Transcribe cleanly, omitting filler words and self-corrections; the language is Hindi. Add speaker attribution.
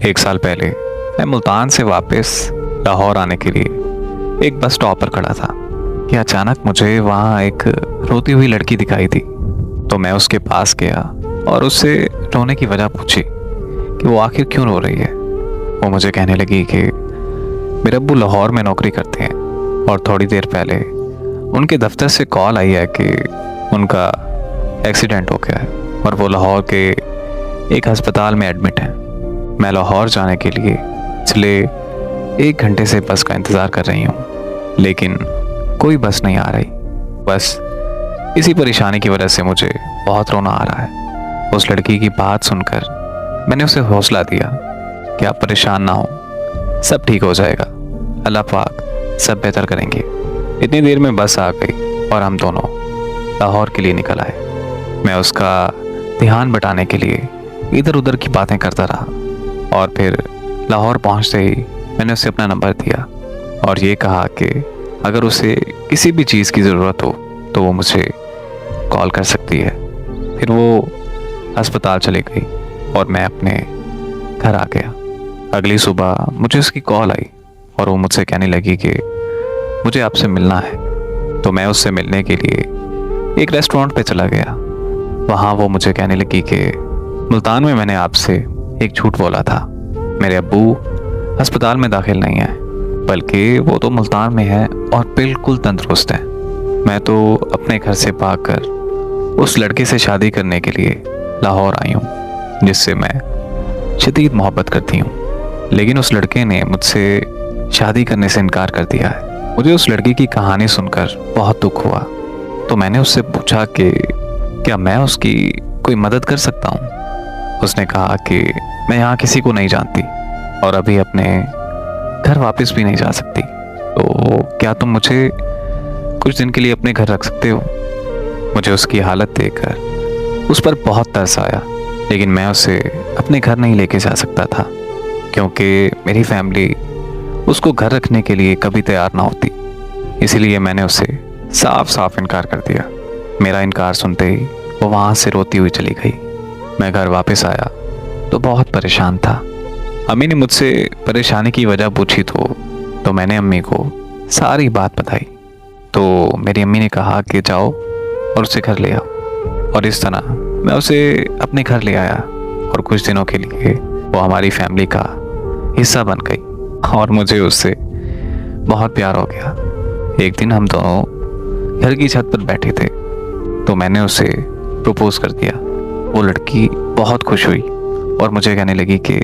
Speaker 1: एक साल पहले मैं मुल्तान से वापस लाहौर आने के लिए एक बस स्टॉप पर खड़ा था कि अचानक मुझे वहाँ एक रोती हुई लड़की दिखाई दी। तो मैं उसके पास गया और उससे रोने की वजह पूछी कि वो आखिर क्यों रो रही है। वो मुझे कहने लगी कि मेरे अब्बू लाहौर में नौकरी करते हैं और थोड़ी देर पहले उनके दफ्तर से कॉल आई है कि उनका एक्सीडेंट हो गया है और वो लाहौर के एक अस्पताल में एडमिट हैं। मैं लाहौर जाने के लिए पिछले 1 घंटे से बस का इंतज़ार कर रही हूँ, लेकिन कोई बस नहीं आ रही। बस इसी परेशानी की वजह से मुझे बहुत रोना आ रहा है। उस लड़की की बात सुनकर मैंने उसे हौसला दिया कि आप परेशान ना हो, सब ठीक हो जाएगा, अल्लाह पाक सब बेहतर करेंगे। इतनी देर में बस आ गई और हम दोनों लाहौर के लिए निकल आए। मैं उसका ध्यान बटाने के लिए इधर उधर की बातें करता रहा और फिर लाहौर पहुंचते ही मैंने उसे अपना नंबर दिया और ये कहा कि अगर उसे किसी भी चीज़ की ज़रूरत हो तो वो मुझे कॉल कर सकती है। फिर वो अस्पताल चली गई और मैं अपने घर आ गया। अगली सुबह मुझे उसकी कॉल आई और वो मुझसे कहने लगी कि मुझे आपसे मिलना है। तो मैं उससे मिलने के लिए एक रेस्टोरेंट पे चला गया। वहाँ वो मुझे कहने लगी कि मुल्तान में मैंने आपसे एक झूठ बोला था। मेरे अब्बू अस्पताल में दाखिल नहीं है, बल्कि वो तो मुल्तान में है और बिल्कुल तंदुरुस्त है। मैं तो अपने घर से भागकर उस लड़के से शादी करने के लिए लाहौर आई हूँ जिससे मैं शदीद मोहब्बत करती हूँ, लेकिन उस लड़के ने मुझसे शादी करने से इनकार कर दिया है। मुझे उस लड़की की कहानी सुनकर बहुत दुख हुआ। तो मैंने उससे पूछा कि क्या मैं उसकी कोई मदद कर सकता हूँ। उसने कहा कि मैं यहाँ किसी को नहीं जानती और अभी अपने घर वापस भी नहीं जा सकती, तो क्या तुम मुझे कुछ दिन के लिए अपने घर रख सकते हो। मुझे उसकी हालत देखकर उस पर बहुत तरस आया, लेकिन मैं उसे अपने घर नहीं लेके जा सकता था क्योंकि मेरी फैमिली उसको घर रखने के लिए कभी तैयार ना होती। इसीलिए मैंने उसे साफ साफ इनकार कर दिया। मेरा इनकार सुनते ही वो वहाँ से रोती हुई चली गई। मैं घर वापस आया तो बहुत परेशान था। अम्मी ने मुझसे परेशानी की वजह पूछी तो मैंने अम्मी को सारी बात बताई। तो मेरी अम्मी ने कहा कि जाओ और उसे घर ले आओ, और इस तरह मैं उसे अपने घर ले आया और कुछ दिनों के लिए वो हमारी फैमिली का हिस्सा बन गई और मुझे उससे बहुत प्यार हो गया। एक दिन हम दोनों घर की छत पर बैठे थे तो मैंने उसे प्रपोज कर दिया। वो लड़की बहुत खुश हुई और मुझे कहने लगी कि